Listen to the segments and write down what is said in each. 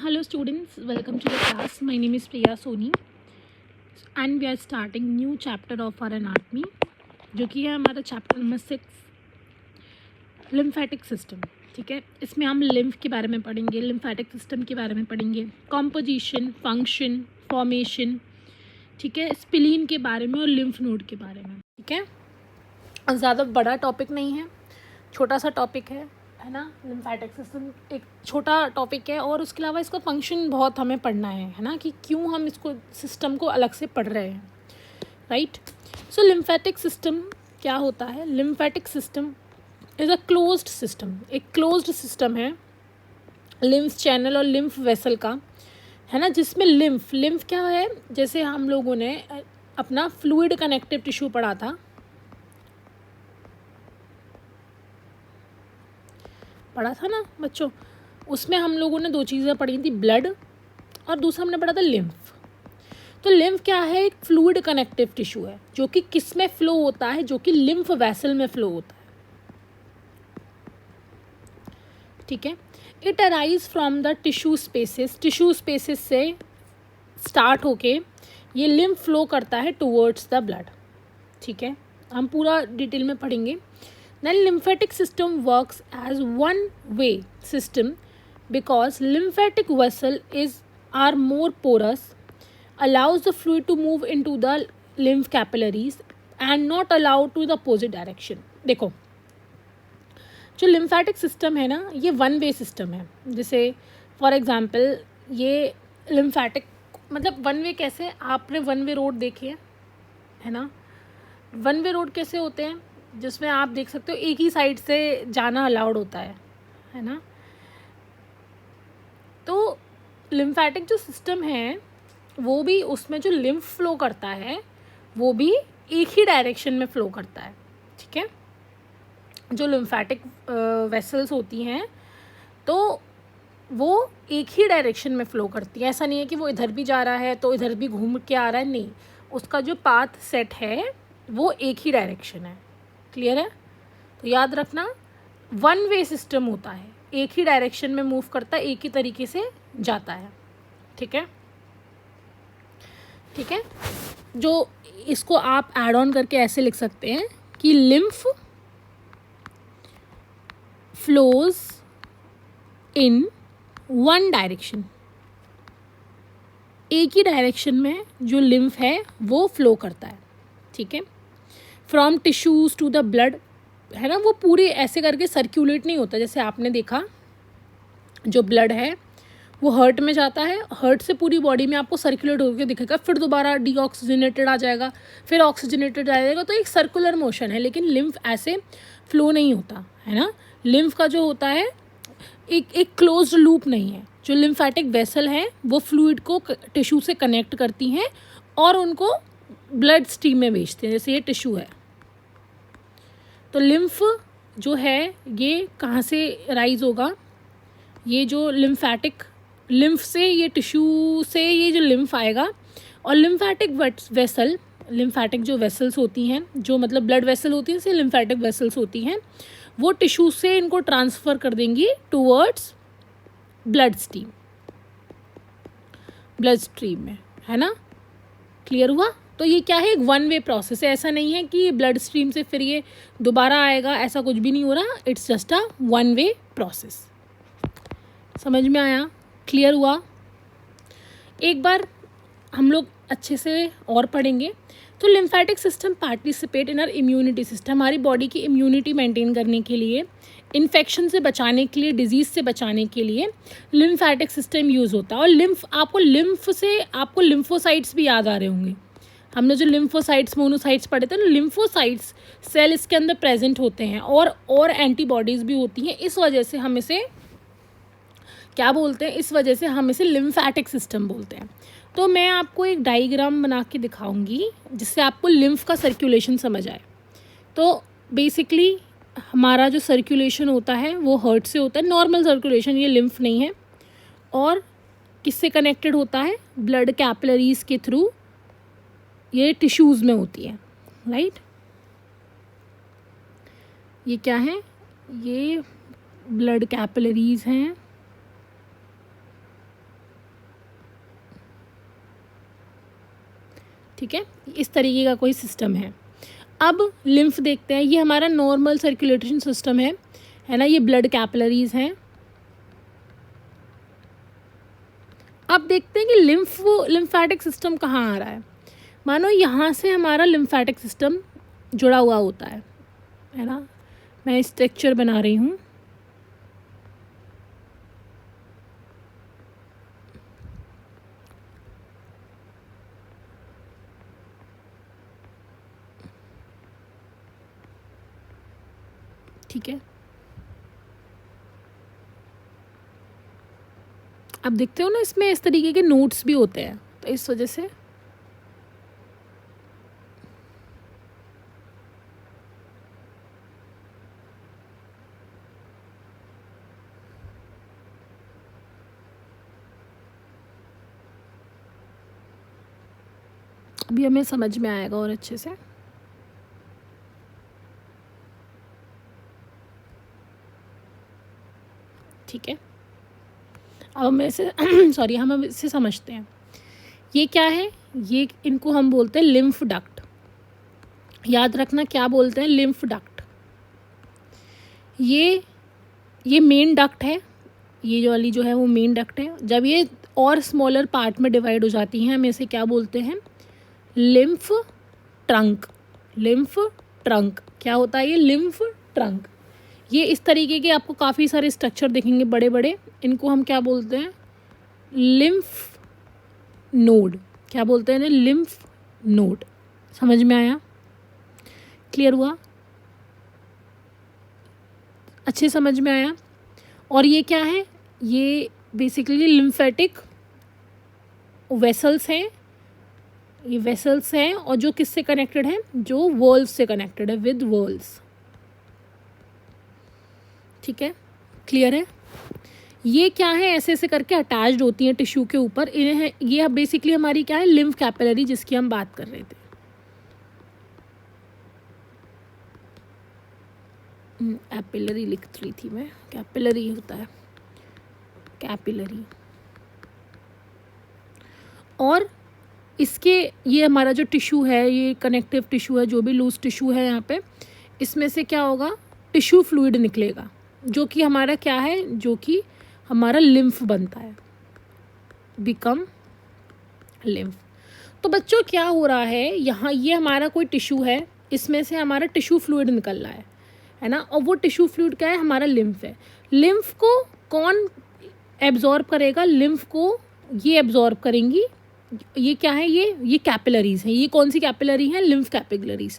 Hello students, welcome to the class. My name is Priya Soni and we are starting new chapter of our anatomy जो कि है हमारा chapter number 6 lymphatic system. ठीक है, इसमें हम लिम्फ के बारे में पढ़ेंगे, लिम्फेटिक सिस्टम के बारे में पढ़ेंगे, कॉम्पोजिशन, फंक्शन, फॉर्मेशन, ठीक है, स्प्लीन के बारे में और लिम्फ नोड के बारे में। ठीक है, ज़्यादा बड़ा टॉपिक नहीं है, छोटा सा टॉपिक है ना। लिम्फेटिक सिस्टम एक छोटा टॉपिक है और उसके अलावा इसका फंक्शन बहुत हमें पढ़ना है ना, कि क्यों हम इसको सिस्टम को अलग से पढ़ रहे हैं, राइट। सो लिम्फेटिक सिस्टम क्या होता है? Lymphatic system is a closed system, एक क्लोज्ड सिस्टम है लिम्फ चैनल और लिम्फ वेसल का, है ना, जिसमें लिम्फ क्या है? जैसे हम लोगों ने अपना फ्लूइड कनेक्टिव टिश्यू पढ़ा था ना बच्चों, उसमें हम लोगों ने दो चीज़ें पढ़ी थी, ब्लड और दूसरा हमने पढ़ा था लिम्फ। तो लिम्फ क्या है? एक फ्लूइड कनेक्टिव टिश्यू है जो कि किस में फ्लो होता है? जो कि लिम्फ वेसल में फ्लो होता है। ठीक है, it arise from the tissue spaces से स्टार्ट होके ये लिम्फ फ्लो करता है टुवर्ड्स द ब्लड। ठीक है, हम पूरा डिटेल में पढ़ेंगे। Then lymphatic system works as one way system because lymphatic vessel are more porous, allows the fluid to move into the lymph capillaries and not allowed to the opposite direction। देखो, जो lymphatic system है ना, ये one way system है। जैसे for example ये lymphatic मतलब one way कैसे? आपने वन वे रोड देखे है ना। वन वे रोड कैसे होते हैं? जिसमें आप देख सकते हो एक ही साइड से जाना अलाउड होता है ना। तो लिम्फेटिक जो सिस्टम है वो भी, उसमें जो लिम्फ फ्लो करता है वो भी एक ही डायरेक्शन में फ्लो करता है। ठीक है, जो लिम्फेटिक वेसल्स होती हैं तो वो एक ही डायरेक्शन में फ्लो करती है। ऐसा नहीं है कि वो इधर भी जा रहा है तो इधर भी घूम के आ रहा है, नहीं, उसका जो पाथ सेट है वो एक ही डायरेक्शन है। क्लियर है? तो याद रखना, वन वे सिस्टम होता है, एक ही डायरेक्शन में मूव करता है, एक ही तरीके से जाता है। ठीक है, ठीक है, जो इसको आप ऐड ऑन करके ऐसे लिख सकते हैं कि lymph flows in one direction, एक ही डायरेक्शन में जो लिम्फ है वो फ्लो करता है। ठीक है, from tissues to the blood, है ना, वो पूरे ऐसे करके सर्कुलेट नहीं होता। जैसे आपने देखा, जो ब्लड है वो हार्ट में जाता है, हार्ट से पूरी बॉडी में आपको सर्कुलेट होकर दिखेगा, फिर दोबारा डीऑक्सीजनेटेड आ जाएगा, फिर ऑक्सीजनेटेड आ जाएगा। तो एक सर्कुलर मोशन है, लेकिन लिम्फ ऐसे फ्लो नहीं होता है ना। लिम्फ का जो होता है एक क्लोज्ड लूप नहीं है। जो लिम्फेटिक वेसल है वो फ्लूइड को टिश्यू से कनेक्ट करती हैं और उनको ब्लड स्ट्रीम में भेजते हैं। जैसे ये टिश्यू है, तो लिम्फ जो है ये कहाँ से राइज होगा? ये जो लिम्फ से, ये टिश्यू से ये जो लिम्फ आएगा, और लिम्फेटिक जो वेसल्स होती हैं, जो मतलब ब्लड वेसल होती हैं, जैसे लिम्फेटिक वेसल्स होती हैं, वो टिश्यू से इनको ट्रांसफ़र कर देंगी टूवर्ड्स ब्लड स्ट्रीम में, है ना। क्लियर हुआ? तो ये क्या है? एक वन वे प्रोसेस है। ऐसा नहीं है कि ब्लड स्ट्रीम से फिर ये दोबारा आएगा, ऐसा कुछ भी नहीं हो रहा। It's just a one way process. समझ में आया? क्लियर हुआ? एक बार हम लोग अच्छे से और पढ़ेंगे। तो lymphatic system participate in our immunity system, हमारी बॉडी की इम्यूनिटी मेंटेन करने के लिए, इन्फेक्शन से बचाने के लिए, डिजीज़ से बचाने के लिए लिम्फेटिक सिस्टम यूज़ होता है। और लिम्फ से आपको लिम्फोसाइट्स भी याद आ रहे होंगे। हमने जो लिम्फोसाइट्स, मोनोसाइट्स पढ़े थे ना, लिम्फोसाइट्स सेल इसके अंदर प्रेजेंट होते हैं और एंटीबॉडीज़ भी होती हैं। इस वजह से हम इसे क्या बोलते हैं? इस वजह से हम इसे लिम्फेटिक सिस्टम बोलते हैं। तो मैं आपको एक डायग्राम बना के दिखाऊंगी जिससे आपको लिम्फ का सर्कुलेशन समझ आए। तो बेसिकली हमारा जो सर्कुलेशन होता है वो हार्ट से होता है, नॉर्मल सर्कुलेशन, ये लिम्फ नहीं है। और किससे कनेक्टेड होता है? ब्लड कैपिलरीज़ के थ्रू, ये टिश्यूज़ में होती है, राइट। ये क्या है? ये ब्लड कैपिलरीज़ हैं ठीक है, इस तरीके का कोई सिस्टम है। अब लिम्फ देखते हैं, ये हमारा नॉर्मल सर्कुलेशन सिस्टम है ना, ये ब्लड कैपिलरीज हैं। अब देखते हैं कि लिम्फेटिक सिस्टम कहाँ आ रहा है। मानो यहाँ से हमारा लिम्फेटिक सिस्टम जुड़ा हुआ होता है ना। मैं स्ट्रक्चर बना रही हूँ। ठीक है, अब देखते हो ना, इसमें इस तरीके के नोट्स भी होते हैं, तो इस वजह से अभी हमें समझ में आएगा और अच्छे से। ठीक है, अब हम इसे सॉरी, हम इसे समझते हैं। ये क्या है, ये इनको हम बोलते हैं लिम्फ डक्ट। याद रखना क्या बोलते हैं, लिम्फ डक्ट। ये मेन डक्ट है, ये जो वाली जो है वो मेन डक्ट है। जब ये और स्मॉलर पार्ट में डिवाइड हो जाती हैं, हम इसे क्या बोलते हैं, लिम्फ ट्रंक। लिम्फ ट्रंक क्या होता है, ये लिम्फ ट्रंक। ये इस तरीके के आपको काफ़ी सारे स्ट्रक्चर दिखेंगे बड़े बड़े, इनको हम क्या बोलते हैं, लिम्फ नोड। क्या बोलते हैं ना, लिम्फ नोड। समझ में आया, क्लियर हुआ, अच्छे समझ में आया। और ये क्या है, ये बेसिकली लिम्फेटिक वेसल्स हैं, ये वेसल्स हैं, और जो किससे कनेक्टेड हैं, जो वॉल्स से कनेक्टेड है, विद वॉल्स। ठीक है, क्लियर है। ये क्या है, ऐसे ऐसे करके अटैच्ड होती हैं टिश्यू के ऊपर। इन्हें ये बेसिकली हमारी क्या है, लिम्फ कैपिलरी, जिसकी हम बात कर रहे थे। एपिलरी लिख रही थी मैं, कैपिलरी होता है, कैपिलरी। और इसके ये हमारा जो टिश्यू है, ये कनेक्टिव टिश्यू है, जो भी लूज टिश्यू है यहाँ पे, इसमें से क्या होगा, टिश्यू फ्लूइड निकलेगा, जो कि हमारा क्या है, जो कि हमारा लिम्फ बनता है, बिकम लिम्फ। तो बच्चों क्या हो रहा है यहाँ, ये हमारा कोई टिश्यू है, इसमें से हमारा टिश्यू फ्लूइड निकल रहा है ना, और वो टिश्यू फ्लूइड क्या है, हमारा लिम्फ है। लिम्फ को कौन एब्जॉर्ब करेगा, लिम्फ को ये एब्जॉर्ब करेंगी, ये क्या है, ये कैपिलरीज हैं। ये कौन सी कैपिलरी हैं, लिम्फ कैपिलरीज।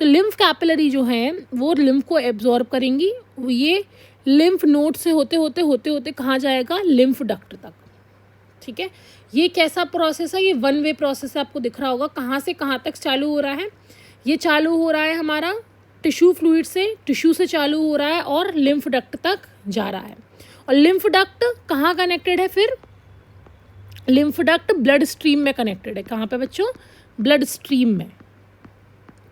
तो लिम्फ कैपिलरी जो हैं वो लिम्फ को एब्जॉर्ब करेंगी, ये लिम्फ नोड से होते होते कहाँ जाएगा, लिम्फ डक्ट तक। ठीक है, ये कैसा प्रोसेस है, ये वन वे प्रोसेस है, आपको दिख रहा होगा। कहाँ से कहाँ तक चालू हो रहा है, ये चालू हो रहा है हमारा टिश्यू फ्लूइड से, टिश्यू से चालू हो रहा है और लिम्फ डक्ट तक जा रहा है। और लिम्फ डक्ट कहाँ कनेक्टेड है, फिर लिम्फ डक्ट ब्लड स्ट्रीम में कनेक्टेड है। कहाँ पे बच्चों, ब्लड स्ट्रीम में।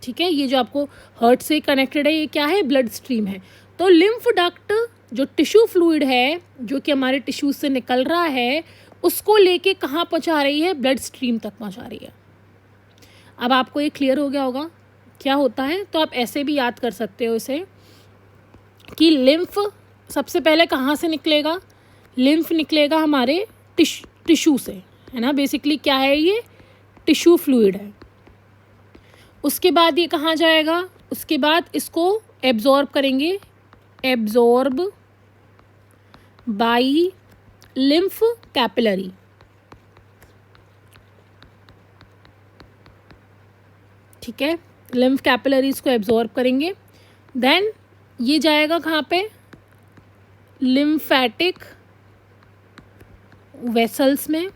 ठीक है, ये जो आपको हार्ट से कनेक्टेड है, ये क्या है, ब्लड स्ट्रीम है। तो लिम्फ डक्ट जो टिश्यू फ्लूइड है, जो कि हमारे टिश्यू से निकल रहा है, उसको लेके कहाँ पहुँचा रही है, ब्लड स्ट्रीम तक पहुँचा रही है। अब आपको ये क्लियर हो गया होगा क्या होता है। तो आप ऐसे भी याद कर सकते हो इसे कि लिम्फ सबसे पहले कहाँ से निकलेगा, लिम्फ निकलेगा हमारे टिश्यू से, है ना। बेसिकली क्या है, ये टिश्यू फ्लूइड है। उसके बाद ये कहाँ जाएगा, उसके बाद इसको एब्जॉर्ब करेंगे, एब्जॉर्ब बाई लिम्फ कैपिलरी। ठीक है, लिम्फ कैपिलरीज को एब्जॉर्ब करेंगे। देन ये जाएगा कहाँ पे, लिम्फेटिक वेसल्स में।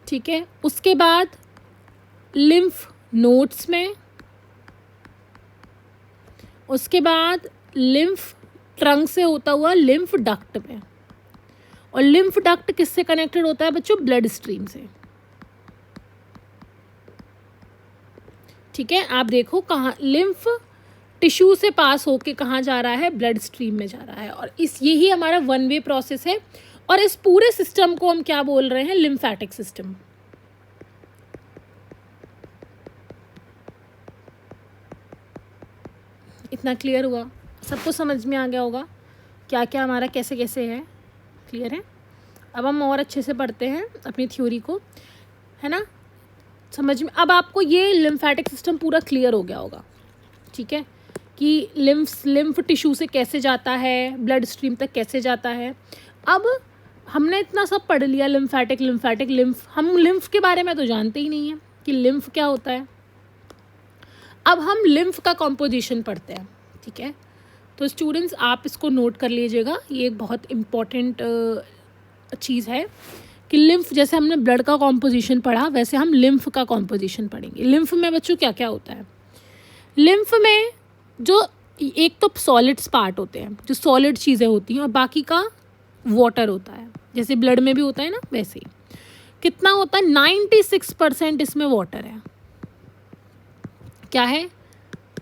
ठीक है, उसके बाद लिम्फ नोड्स में, उसके बाद लिम्फ ट्रंक से होता हुआ लिम्फ डक्ट में। और लिम्फ डक्ट किससे कनेक्टेड होता है बच्चों, ब्लड स्ट्रीम से। ठीक है, आप देखो कहाँ लिम्फ टिश्यू से पास होके कहाँ जा रहा है, ब्लड स्ट्रीम में जा रहा है। और यही हमारा वन वे प्रोसेस है। और इस पूरे सिस्टम को हम क्या बोल रहे हैं, लिम्फेटिक सिस्टम। कितना क्लियर हुआ? सबको समझ में आ गया होगा क्या क्या हमारा कैसे कैसे है? क्लियर है? अब हम और अच्छे से पढ़ते हैं अपनी थ्योरी को, है ना? समझ में अब आपको ये लिम्फेटिक सिस्टम पूरा क्लियर हो गया होगा, ठीक है, कि लिम्फ टिश्यू से कैसे जाता है, ब्लड स्ट्रीम तक कैसे जाता है। अब हमने इतना सब पढ़ लिया, लिम्फ, हम लिम्फ के बारे में तो जानते ही नहीं हैं कि लिम्फ क्या होता है। अब हम लिम्फ का कॉम्पोजिशन पढ़ते हैं, ठीक है। तो स्टूडेंट्स आप इसको नोट कर लीजिएगा, ये एक बहुत इम्पॉर्टेंट चीज़ है कि लिम्फ, जैसे हमने ब्लड का कॉम्पोजिशन पढ़ा वैसे हम लिम्फ का कॉम्पोजिशन पढ़ेंगे। लिम्फ में बच्चों क्या क्या होता है? लिम्फ में जो एक तो सॉलिड्स पार्ट होते हैं, जो सॉलिड चीज़ें होती हैं, और बाकी का वाटर होता है, जैसे ब्लड में भी होता है ना वैसे ही। कितना होता है? 96% इसमें वाटर है। क्या है?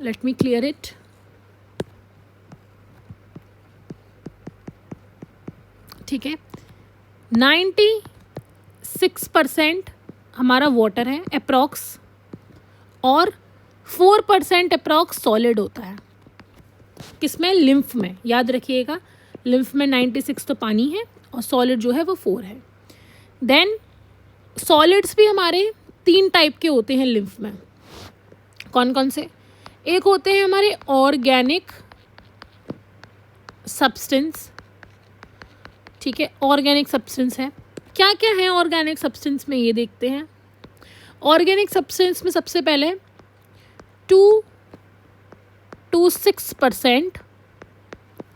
Let me clear it. ठीक है, 96% हमारा वाटर है अप्रॉक्स, और 4% अप्रॉक्स सॉलिड होता है। किसमें? लिम्फ में। याद रखिएगा, लिम्फ में 96 तो पानी है और सॉलिड जो है वो 4 है। देन सॉलिड्स भी हमारे 3 टाइप के होते हैं लिम्फ में। कौन कौन से? एक होते हैं हमारे ऑर्गेनिक सब्सटेंस, ठीक है, ऑर्गेनिक सब्सटेंस है। क्या क्या है ऑर्गेनिक सब्सटेंस में, ये देखते हैं। ऑर्गेनिक सब्सटेंस में सबसे पहले 2 to 6%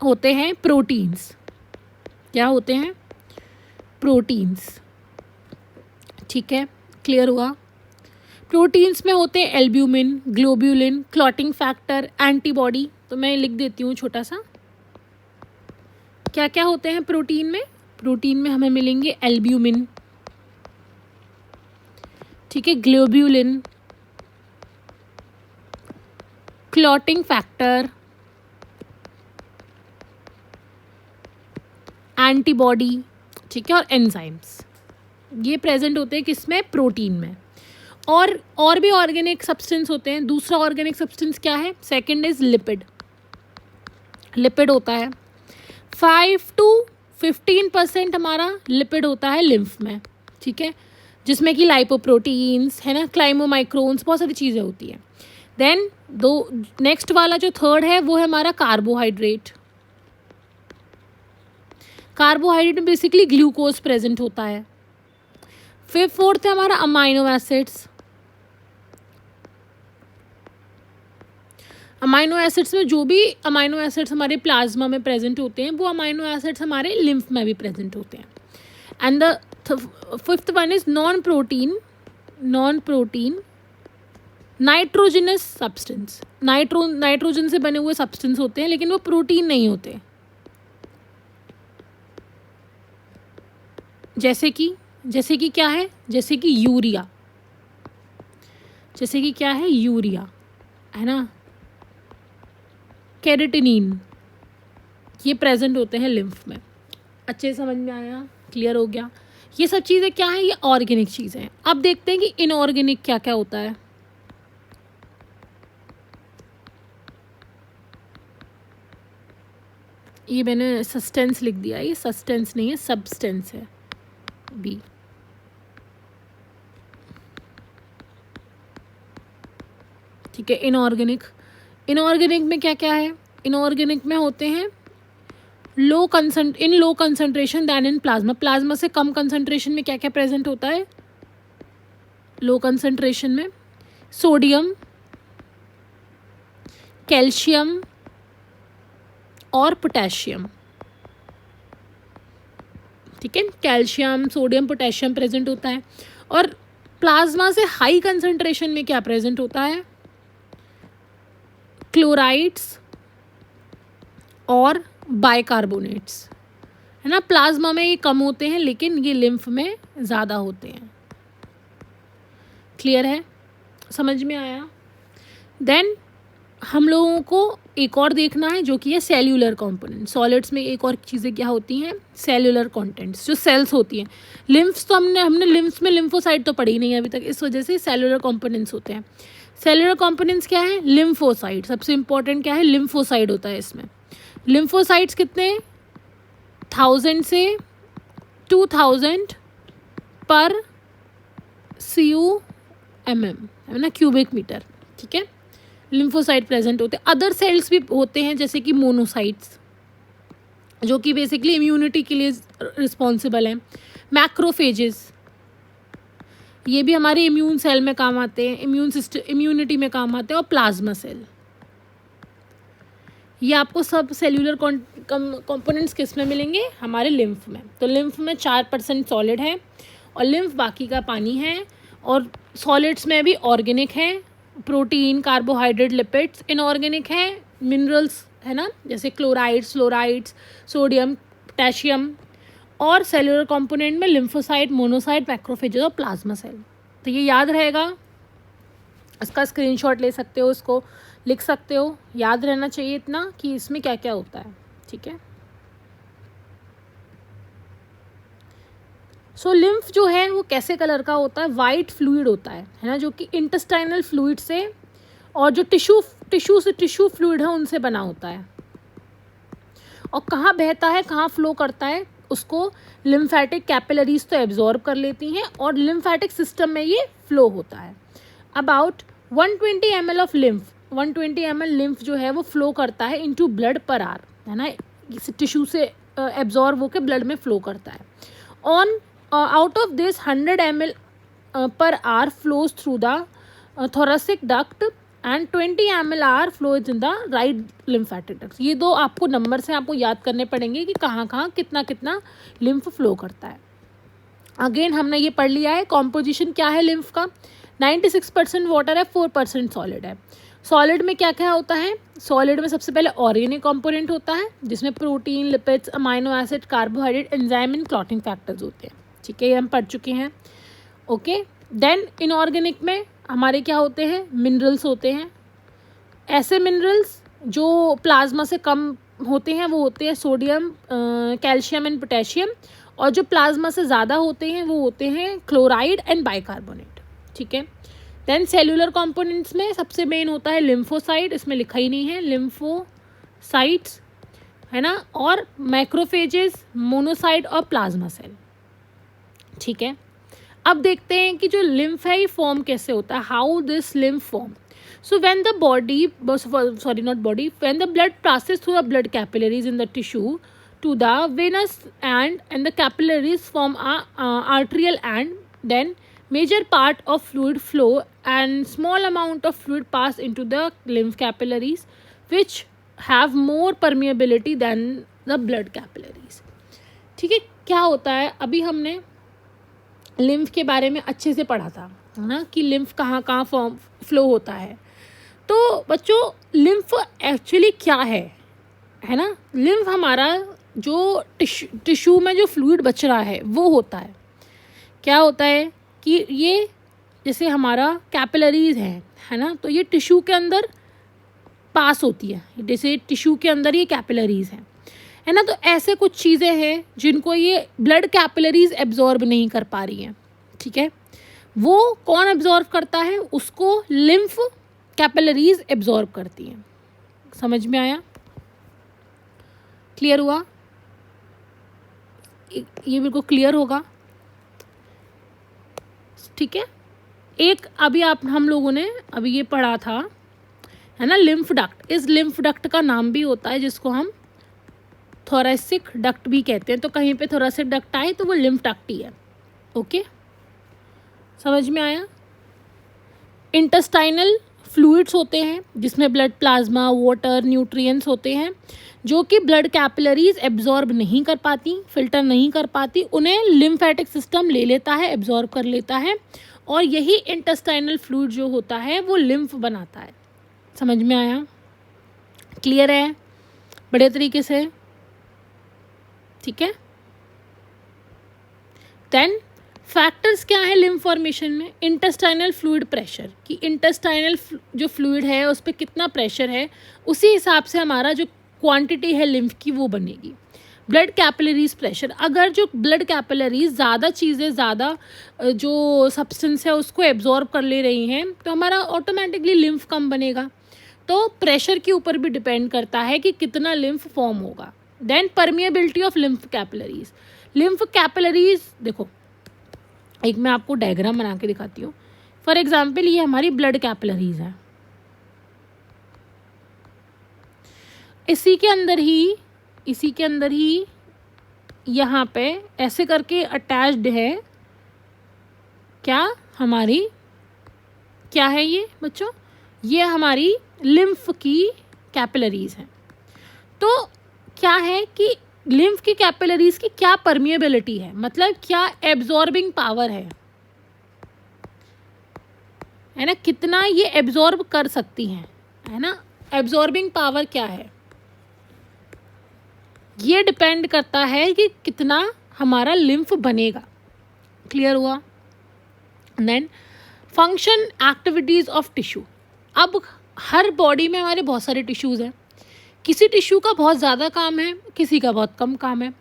होते हैं प्रोटीन्स। क्या होते हैं? प्रोटीन्स, ठीक है, क्लियर हुआ? प्रोटीन्स में होते हैं albumin, globulin, clotting factor, antibody. तो मैं लिख देती हूँ छोटा सा, क्या क्या होते हैं प्रोटीन में। प्रोटीन में हमें मिलेंगे एल्ब्यूमिन, ठीक है, ग्लोब्यूलिन, क्लॉटिंग फैक्टर, एंटीबॉडी, ठीक है, और एंजाइम्स। ये प्रेजेंट होते हैं किसमें? प्रोटीन में। और भी ऑर्गेनिक सब्सटेंस होते हैं। दूसरा ऑर्गेनिक सब्सटेंस क्या है? Second is lipid. लिपिड होता है 5 to 15% हमारा लिपिड होता है लिम्फ में, ठीक है, जिसमें कि लाइपोप्रोटीन्स है ना, क्लाइमोमाइक्रोन्स, बहुत सारी चीज़ें होती हैं। देन नेक्स्ट वाला जो थर्ड है वो है हमारा कार्बोहाइड्रेट। कार्बोहाइड्रेट में बेसिकली ग्लूकोज प्रेजेंट होता है। फिर फोर्थ है हमारा अमाइनो एसिड्स। अमाइनो एसिड्स में जो भी अमाइनो एसिड्स हमारे प्लाज्मा में प्रेजेंट होते हैं वो अमाइनो एसिड्स हमारे लिम्फ में भी प्रेजेंट होते हैं। And the fifth one is non protein nitrogenous substance. Nitrogen से बने हुए सब्सटेंस होते हैं लेकिन वो प्रोटीन नहीं होते। जैसे कि क्या है? जैसे कि यूरिया। जैसे कि क्या है? यूरिया, है ना, कैरेटिनिन, ये प्रेजेंट होते हैं लिम्फ में। अच्छे समझ में आया? क्लियर हो गया? ये सब चीज़ें क्या है? ये ऑर्गेनिक चीज़ें हैं। अब देखते हैं कि इनऑर्गेनिक क्या क्या होता है। ये मैंने सस्टेंस लिख दिया, ये सस्टेंस नहीं है, सब्सटेंस है, बी। ठीक है, इनऑर्गेनिक में क्या क्या है? इनऑर्गेनिक में होते हैं low concentration than in plasma. Plasma से कम कंसंट्रेशन में क्या क्या प्रेजेंट होता है? लो कंसंट्रेशन में सोडियम, कैल्शियम और पोटेशियम, ठीक है, कैल्शियम, सोडियम, पोटेशियम प्रेजेंट होता है। और प्लाज्मा से हाई कंसंट्रेशन में क्या प्रेजेंट होता है? क्लोराइड्स और बाइकार्बोनेट्स, है ना। प्लाज्मा में ये कम होते हैं लेकिन ये लिम्फ में ज़्यादा होते हैं। क्लियर है? समझ में आया? देन हम लोगों को एक और देखना है जो कि है सेल्यूलर कंपोनेंट। सॉलिड्स में एक और चीज़ें क्या होती हैं? सेल्यूलर कंटेंट्स, जो सेल्स होती हैं। लिम्फ्स तो हमने लिम्फ्स में लिम्फोसाइट तो पढ़ी नहीं है अभी तक, इस वजह से सेल्यूलर कंपोनेंट्स होते हैं। सेलुलर कंपोनेंट्स क्या है? लिम्फोसाइट, सबसे इंपॉर्टेंट क्या है? लिम्फोसाइट होता है इसमें। लिम्फोसाइट्स कितने? 1000 से 2000 पर CU/mm है ना, क्यूबिक मीटर, ठीक है। लिम्फोसाइट प्रेजेंट होते हैं। अदर सेल्स भी होते हैं जैसे कि मोनोसाइट्स, जो कि बेसिकली इम्यूनिटी के लिए रिस्पॉन्सिबल हैं। मैक्रोफेजेस, ये भी हमारे इम्यून सेल में काम आते हैं, इम्यूनिटी में काम आते हैं। और प्लाज्मा सेल, ये आपको सब सेल्यूलर कंपोनेंट्स किस में मिलेंगे? हमारे लिम्फ में। तो लिम्फ में 4% सॉलिड है और लिम्फ बाकी का पानी है। और सॉलिड्स में भी ऑर्गेनिक है, प्रोटीन, कार्बोहाइड्रेट, लिपिड्स। इनऑर्गेनिक है, मिनरल्स है ना, जैसे क्लोराइड्स, फ्लोराइड्स, सोडियम, पोटेशियम। और सेलुलर कंपोनेंट में लिम्फोसाइट, मोनोसाइट, मैक्रोफेजेस और प्लाज्मा सेल। तो ये याद रहेगा, इसका स्क्रीनशॉट ले सकते हो, इसको लिख सकते हो। याद रहना चाहिए इतना कि इसमें क्या क्या होता है, ठीक है। सो लिम्फ जो है वो कैसे कलर का होता है? वाइट फ्लूइड होता है ना, जो कि इंटेस्टाइनल फ्लूइड से और जो टिश्यू फ्लूइड है उनसे बना होता है। और कहाँ बहता है, कहाँ फ्लो करता है, उसको लिम्फेटिक कैपिलरीज तो एब्जॉर्ब कर लेती हैं और लिम्फेटिक सिस्टम में ये फ्लो होता है। About 120 ml of lymph, 120 ml lymph जो है वो फ्लो करता है इनटू ब्लड पर आवर, है ना, टिश्यू से एब्जॉर्ब होकर ब्लड में फ्लो करता है। On out of this 100 ml per hour flows through the thoracic duct and 20 ml hour flows in the right lymphatic duct. ये दो आपको नंबर से आपको याद करने पड़ेंगे कि कहाँ कहाँ कितना कितना लिम्फ फ्लो करता है। अगेन हमने ये पढ़ लिया है कॉम्पोजिशन क्या है लिम्फ का। 96% वाटर है, 4% सॉलिड है। सॉलिड में क्या क्या होता है? सॉलिड में सबसे पहले ऑर्गेनिक कंपोनेंट होता है जिसमें protein, lipids, amino acid, carbohydrate, enzyme and clotting factors होते हैं, ठीक है, ये हम पढ़ चुके हैं। ओके, देन इनऑर्गेनिक में हमारे क्या होते हैं? मिनरल्स होते हैं। ऐसे मिनरल्स जो प्लाज्मा से कम होते हैं वो होते हैं सोडियम, कैल्शियम एंड पोटेशियम। और जो प्लाज्मा से ज़्यादा होते हैं वो होते हैं क्लोराइड एंड बाइकार्बोनेट, ठीक है। देन सेल्यूलर कंपोनेंट्स में सबसे मेन होता है लिम्फोसाइट, इसमें लिखा ही नहीं है, लिम्फोसाइट्स है ना, और मैक्रोफेजेस, मोनोसाइट और प्लाज्मा सेल, ठीक है। अब देखते हैं कि जो लिम्फ है ये फॉर्म कैसे होता है, how this lymph form. So when the body, sorry not body, when the blood passes through the blood capillaries in the tissue to the venous and the capillaries form a arterial, and then major part of fluid flow and small amount of fluid pass into the lymph capillaries which have more permeability than the blood capillaries, ठीक है। क्या होता है, अभी हमने lymph के बारे में अच्छे से पढ़ा था ना कि लिम्फ कहाँ कहाँ फॉर्म फ्लो होता है। तो बच्चों लिम्फ एक्चुअली क्या है ना, लिम्फ हमारा जो टिश्यू में जो फ्लूइड बच रहा है वो होता है। क्या होता है कि ये जैसे हमारा कैपिलरीज है ना, तो ये टिश्यू के अंदर पास होती है, जैसे टिश्यू के अंदर ये कैपिलरीज है ना। तो ऐसे कुछ चीज़ें हैं जिनको ये ब्लड कैपिलरीज एब्जॉर्ब नहीं कर पा रही हैं, ठीक है। वो कौन एब्जॉर्ब करता है? उसको लिम्फ कैपिलरीज एब्जॉर्ब करती हैं। समझ में आया? क्लियर हुआ? ये बिल्कुल क्लियर होगा, ठीक है। एक अभी हम लोगों ने अभी ये पढ़ा था है ना, लिम्फ डक्ट। इस लिम्फ डक्ट का नाम भी होता है जिसको हम थोरेसिक डक्ट भी कहते हैं। तो कहीं पे थोरेसिक डक्ट आए तो वो लिम्फ डक्ट ही है, ओके, समझ में आया। इंटेस्टाइनल फ्लूइड्स होते हैं जिसमें ब्लड प्लाज्मा, वाटर, न्यूट्रिएंट्स होते हैं जो कि ब्लड कैपिलरीज एब्जॉर्ब नहीं कर पाती, फिल्टर नहीं कर पाती, उन्हें लिम्फेटिक सिस्टम ले लेता है, एब्जॉर्ब कर लेता है, और यही इंटेस्टाइनल फ्लूइड जो होता है वो लिम्फ बनाता है। समझ में आया? क्लियर है बड़े तरीके से, ठीक है। देन फैक्टर्स क्या है लिम्फ फॉर्मेशन में? इंटेस्टाइनल फ्लूइड प्रेशर, कि इंटेस्टाइनल जो फ्लूइड है उस पर कितना प्रेशर है, उसी हिसाब से हमारा जो क्वांटिटी है लिम्फ की वो बनेगी। ब्लड कैपिलरीज प्रेशर, अगर जो ब्लड कैपिलरीज ज़्यादा चीज़ें, ज़्यादा जो सब्सटेंस है उसको एब्जॉर्ब कर ले रही हैं तो हमारा ऑटोमेटिकली लिम्फ कम बनेगा। तो प्रेशर के ऊपर भी डिपेंड करता है कि कितना लिम्फ फॉर्म होगा। Then permeability of lymph capillaries. Lymph capillaries देखो, एक मैं आपको डायग्राम बना के दिखाती हूँ। फॉर एग्जाम्पल ये हमारी ब्लड कैपिलरीज है, इसी के अंदर ही यहाँ पे ऐसे करके अटैच्ड है क्या हमारी, क्या है ये बच्चों, ये हमारी लिम्फ की कैपिलरीज हैं। तो क्या है कि लिम्फ की कैपिलरीज की क्या परमिएबिलिटी है, मतलब क्या एब्जॉर्बिंग पावर है ना, कितना ये एब्जॉर्ब कर सकती हैं, है ना। एब्जॉर्बिंग पावर क्या है, ये डिपेंड करता है कि कितना हमारा लिम्फ बनेगा। क्लियर हुआ। Then function activities of tissue. अब हर बॉडी में हमारे बहुत सारे टिश्यूज़ हैं, किसी टिश्यू का बहुत ज़्यादा काम है, किसी का बहुत कम काम है,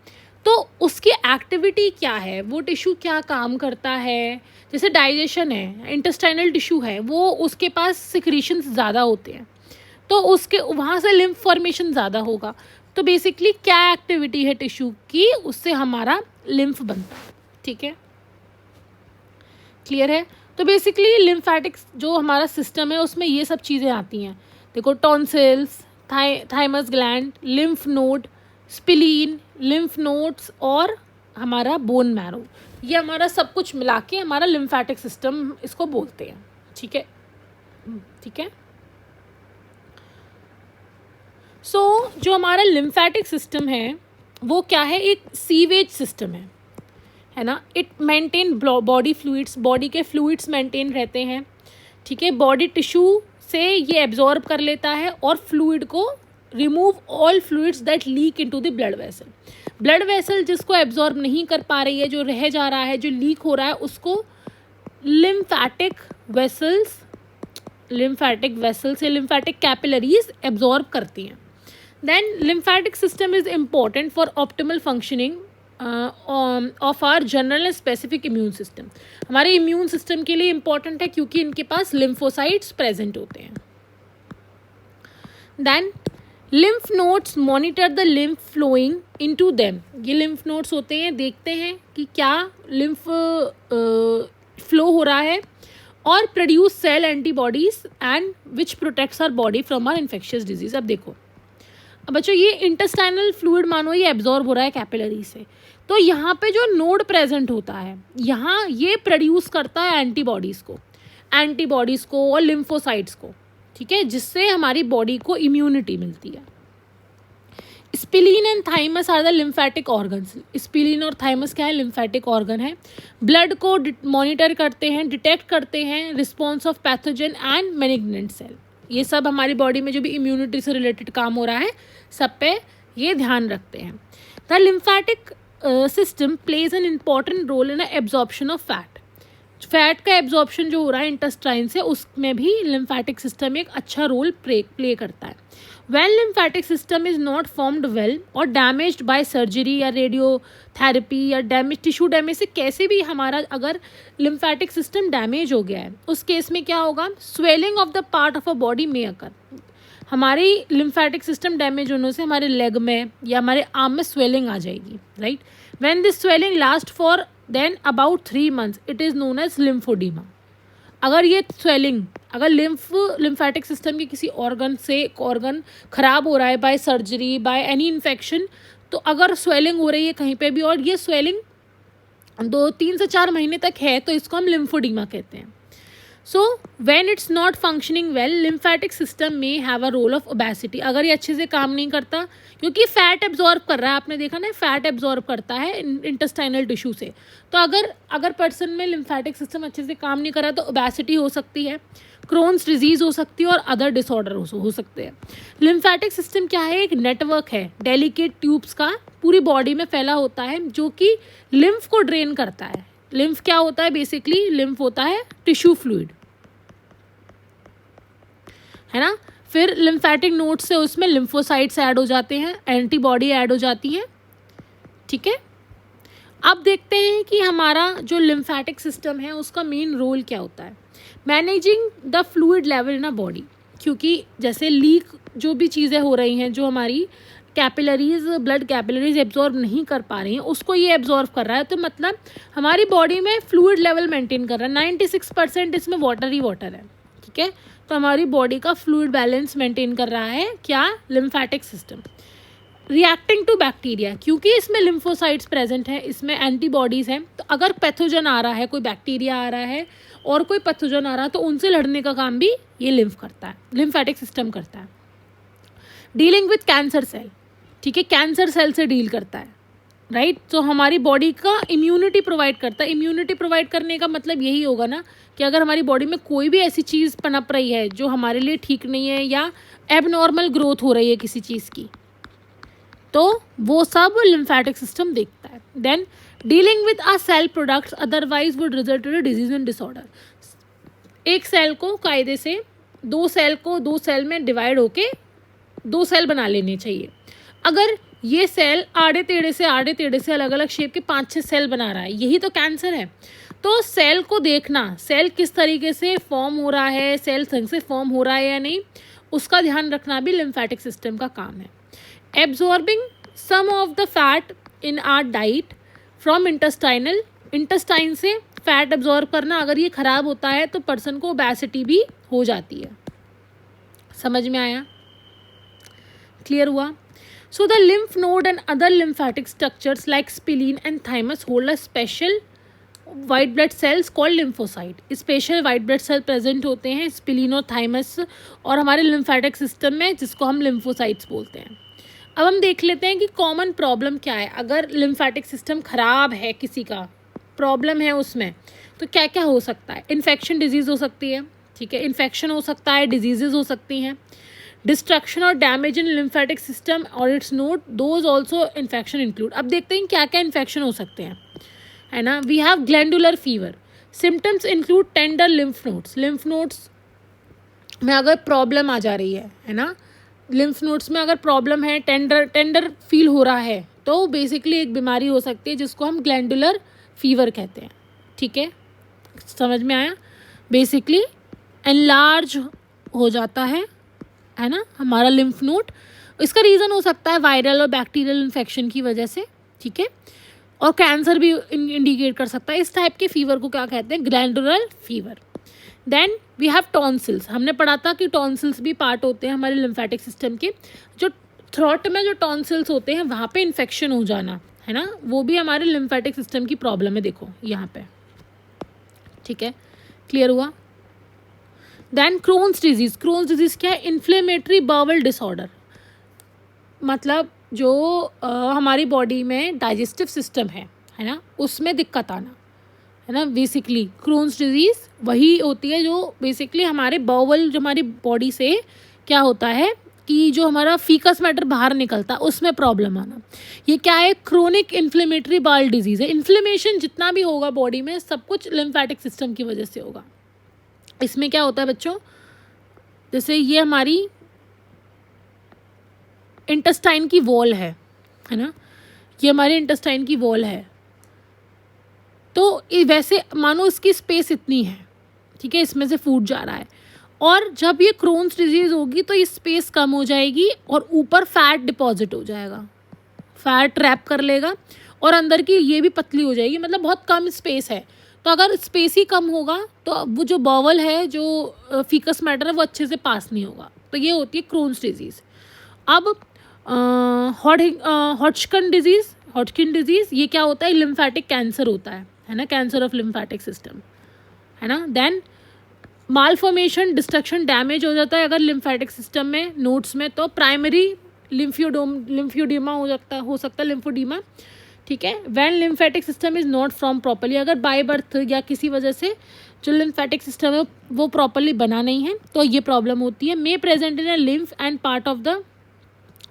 तो उसकी एक्टिविटी क्या है, वो टिश्यू क्या काम करता है। जैसे डाइजेशन है, इंटेस्टाइनल टिश्यू है, वो उसके पास सिक्रीशंस ज़्यादा होते हैं, तो उसके वहाँ से लिम्फ फॉर्मेशन ज़्यादा होगा। तो बेसिकली क्या एक्टिविटी है टिश्यू की, उससे हमारा लिम्फ बनता है। ठीक है, क्लियर है। तो बेसिकली लिम्फेटिक्स जो हमारा सिस्टम है उसमें ये सब चीज़ें आती हैं। देखो, tonsils, thymus gland, lymph node, spleen, lymph nodes और हमारा बोन मैरो, ये हमारा सब कुछ मिला के हमारा लिम्फेटिक सिस्टम इसको बोलते हैं। ठीक है, ठीक है। जो हमारा लिम्फेटिक सिस्टम है वो क्या है, एक सीवेज सिस्टम है ना। It maintain body fluids, body के फ्लूइड्स मेंटेन रहते हैं। ठीक है, बॉडी टिश्यू से ये एब्जॉर्ब कर लेता है और फ्लूइड को remove all fluids that leak into the blood vessel. Blood vessel जिसको एब्जॉर्ब नहीं कर पा रही है, जो रह जा रहा है, जो लीक हो रहा है, उसको लिम्फेटिक वेसल से लिम्फेटिक कैपिलरीज एब्जॉर्ब करती हैं। Then lymphatic system is important for optimal functioning of our general and specific immune system. हमारे immune system के लिए important है क्योंकि इनके पास lymphocytes present होते हैं। Then lymph nodes monitor the lymph flowing into them. ये lymph nodes होते हैं, देखते हैं कि क्या lymph flow हो रहा है और produce cell antibodies and which protects our body from our infectious disease. अब देखो, अब बच्चों ये इंटेस्टाइनल फ्लूइड मानो ये एब्जॉर्ब हो रहा है कैपिलरी से, तो यहाँ पे जो नोड प्रेजेंट होता है यहाँ ये प्रोड्यूस करता है एंटीबॉडीज़ को और लिम्फोसाइट्स को। ठीक है, जिससे हमारी बॉडी को इम्यूनिटी मिलती है। Spleen and thymus are the lymphatic organs. Spleen और थाइमस क्या है, लिम्फेटिक ऑर्गन है। ब्लड को मॉनिटर करते हैं, डिटेक्ट करते हैं response of pathogen and malignant cell. ये सब हमारी बॉडी में जो भी इम्यूनिटी से रिलेटेड काम हो रहा है सब पे ये ध्यान रखते हैं। The lymphatic system plays an important role in absorption of fat का एब्जॉर्प्शन जो हो रहा है इंटेस्टाइन से, उसमें भी लिम्फेटिक सिस्टम एक अच्छा रोल प्ले करता है। When lymphatic system is not formed well or damaged by surgery या रेडियोथेरेपी या टिश्यू डैमेज से कैसे भी हमारा अगर lymphatic system डैमेज हो गया है, उस केस में क्या होगा, swelling of the part of a body may occur। हमारी lymphatic system डैमेज होने से हमारे लेग में या हमारे आर्म में swelling आ जाएगी, right. When this swelling lasts for then about 3 months, it is known as lymphedema। अगर ये स्वेलिंग, अगर लिम्फेटिक सिस्टम के किसी ऑर्गन से एक ऑर्गन ख़राब हो रहा है by surgery, by any infection, तो अगर स्वेलिंग हो रही है कहीं पे भी और ये स्वेलिंग 2-3 से 4 महीने तक है तो इसको हम लिम्फोडीमा कहते हैं। So when it's not functioning well, lymphatic system में have a role of obesity. अगर ये अच्छे से काम नहीं करता, क्योंकि फैट एब्जॉर्ब कर रहा है, आपने देखा ना फैट एब्जॉर्ब करता है इंटेस्टाइनल टिश्यू से, तो अगर पर्सन में लिम्फेटिक सिस्टम अच्छे से काम नहीं कर रहा तो ओबेसिटी हो सकती है, क्रोन्स डिजीज़ हो सकती है और अदर डिसऑर्डर हो सकते हैं। लिम्फेटिक सिस्टम क्या है, एक नेटवर्क है डेलिकेट ट्यूब्स का, पूरी बॉडी में फैला होता है, जो कि लिम्फ को ड्रेन करता है। लिम्फ क्या होता है, बेसिकली लिम्फ होता है टिश्यू फ्लूइड, है ना। फिर लिम्फेटिक नोड से उसमें लिम्फोसाइट्स ऐड हो जाते हैं, एंटीबॉडी ऐड हो जाती हैं, ठीक है। अब देखते हैं कि हमारा जो लिम्फेटिक सिस्टम है उसका मेन रोल क्या होता है। Managing the fluid level in a body, क्योंकि जैसे लीक जो भी चीज़ें हो रही हैं, जो हमारी कैपिलरीज, ब्लड कैपिलरीज एब्जॉर्ब नहीं कर पा रही हैं, उसको ये एब्जॉर्ब कर रहा है। तो मतलब हमारी बॉडी में फ्लूइड लेवल मेंटेन कर रहा है। 96% इसमें वाटर ही वाटर है, ठीक है। तो हमारी बॉडी का फ्लूइड बैलेंस मेंटेन कर रहा है क्या, lymphatic system. Reacting to bacteria, क्योंकि इसमें लिम्फोसाइट्स प्रेजेंट है, इसमें एंटीबॉडीज़ हैं, तो अगर पैथोजन आ रहा है, कोई बैक्टीरिया आ रहा है और कोई पैथोजन आ रहा है, तो उनसे लड़ने का काम भी ये लिम्फ करता है, लिम्फेटिक सिस्टम करता है। डीलिंग विथ कैंसर सेल, ठीक है, कैंसर सेल से डील करता है, राइट। तो हमारी बॉडी का इम्यूनिटी प्रोवाइड करता है। इम्यूनिटी प्रोवाइड करने का मतलब यही होगा ना कि अगर हमारी बॉडी में कोई भी ऐसी चीज़ पनप रही है जो हमारे लिए ठीक नहीं है या एबनॉर्मल ग्रोथ हो रही है किसी चीज़ की, तो वो सब लिम्फेटिक सिस्टम देखता है। Then dealing with a cell products otherwise would result in disease and disorder. एक सेल को कायदे से दो सेल में डिवाइड होके 2 सेल बना लेने चाहिए। अगर ये सेल आड़े टेढ़े से अलग अलग शेप के 5-6 सेल बना रहा है, यही तो कैंसर है। तो सेल को देखना, सेल किस तरीके से फॉर्म हो रहा है, सेल ढंग से फॉर्म हो रहा है या नहीं, उसका ध्यान रखना भी लिम्फेटिक सिस्टम का काम है। Absorbing some of the fat in our diet from intestine से फैट एब्जॉर्ब करना, अगर ये खराब होता है तो पर्सन को ओबेसिटी भी हो जाती है। समझ में आया, क्लियर हुआ। So the lymph node and other lymphatic structures like spleen and thymus hold a special white blood cells called lymphocyte। Special white blood cell present होते हैं स्प्लीन और थाइमस और हमारे लिम्फेटिक सिस्टम में, जिसको हम लिम्फोसाइट्स बोलते हैं। अब हम देख लेते हैं कि कॉमन प्रॉब्लम क्या है। अगर लिम्फेटिक सिस्टम खराब है, किसी का प्रॉब्लम है उसमें, तो क्या क्या हो सकता है। इन्फेक्शन डिजीज़ हो सकती है, ठीक है, इन्फेक्शन हो सकता है, डिजीजेज हो सकती हैं। डिस्ट्रक्शन और डैमेज इन लिम्फेटिक सिस्टम और it's node, those also infection include. अब देखते हैं क्या क्या इन्फेक्शन हो सकते हैं, है ना। We have glandular fever, symptoms include tender lymph nodes में अगर प्रॉब्लम आ जा रही है ना, लिम्फ नोड्स में अगर प्रॉब्लम है, टेंडर फील हो रहा है, तो बेसिकली एक बीमारी हो सकती है जिसको हम ग्लैंडुलर फीवर कहते हैं, ठीक है। समझ में आया। बेसिकली एनलार्ज हो जाता है ना हमारा लिम्फ नोड। इसका रीज़न हो सकता है वायरल और बैक्टीरियल इन्फेक्शन की वजह से, ठीक है, और कैंसर भी इंडिकेट कर सकता है। इस टाइप के फीवर को क्या कहते हैं, glandular fever. Then we have tonsils. हमने पढ़ा था कि टॉन्सिल्स भी पार्ट होते हैं हमारे लिम्फेटिक सिस्टम के। जो थ्रोट में जो टॉन्सिल्स होते हैं वहाँ पे इन्फेक्शन हो जाना, है ना, वो भी हमारे लिम्फेटिक सिस्टम की प्रॉब्लम है। देखो यहाँ पे, ठीक है, क्लियर हुआ। देन क्रोन्स डिजीज़ क्या है, इन्फ्लेमेटरी बाउल डिसऑर्डर। मतलब जो हमारी बॉडी में डाइजेस्टिव सिस्टम है ना, उसमें दिक्कत आना, है ना। बेसिकली क्रोन्स डिजीज़ वही होती है जो बेसिकली हमारे बाउल, जो हमारी बॉडी से क्या होता है कि जो हमारा फीकस मैटर बाहर निकलता है उसमें प्रॉब्लम आना। ये क्या है, क्रोनिक इन्फ्लेमेटरी बाउल डिजीज़ है। इन्फ्लेमेशन जितना भी होगा बॉडी में, सब कुछ लिम्फेटिक सिस्टम की वजह से होगा। इसमें क्या होता है बच्चों, जैसे ये हमारी इंटेस्टाइन की वॉल है ना, ये हमारी इंटेस्टाइन की वॉल है। तो वैसे मानो इसकी स्पेस इतनी है, ठीक है, इसमें से फूड जा रहा है, और जब ये क्रोन्स डिजीज़ होगी तो ये स्पेस कम हो जाएगी और ऊपर फैट डिपॉजिट हो जाएगा, फैट ट्रैप कर लेगा और अंदर की ये भी पतली हो जाएगी, मतलब बहुत कम स्पेस है। तो अगर स्पेस ही कम होगा तो वो जो बाउल है, जो फीकस मैटर है, वो अच्छे से पास नहीं होगा। तो ये होती है क्रोन्स डिजीज़। अब हॉटकिन डिजीज़ ये क्या होता है, लिम्फेटिक कैंसर होता है ना, कैंसर ऑफ लिम्फेटिक सिस्टम, है ना। देन मालफॉर्मेशन, डिस्ट्रक्शन, डैमेज हो जाता है अगर लिम्फेटिक सिस्टम में, नोड्स में, तो प्राइमरी लिम्फोडीमा हो सकता है लिम्फोडीमा, ठीक है। When lymphatic system is not form properly, अगर बाय बर्थ या किसी वजह से जो लिम्फेटिक सिस्टम है वो प्रॉपर्ली बना नहीं है, तो ये प्रॉब्लम होती है। May present in a lymph and part of the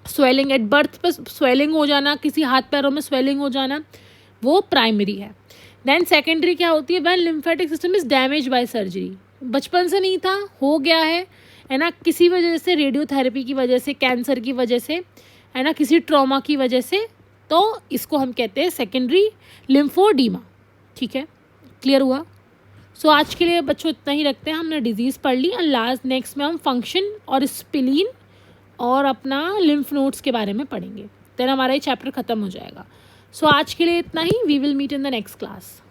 swelling, at birth पे स्वेलिंग हो जाना, किसी हाथ पैरों में स्वेलिंग हो जाना, वो प्राइमरी है। देन सेकेंडरी क्या होती है, when lymphatic system is damage bye surgery, बचपन से नहीं था, हो गया है ना, किसी वजह से, रेडियोथेरेपी की वजह से, कैंसर की वजह से, है ना, किसी ट्रॉमा की वजह से, तो इसको हम कहते हैं सेकेंडरी लिम्फोडीमा। ठीक है, क्लियर हुआ? सो आज के लिए बच्चों इतना ही रखते हैं, हमने डिजीज़ पढ़ ली और नेक्स्ट में हम फंक्शन और स्पिलीन और अपना लिम्फ नोड्स के बारे में पढ़ेंगे, देन हमारा ये चैप्टर ख़त्म हो जाएगा। सो आज के लिए इतना ही, we will meet in the next class.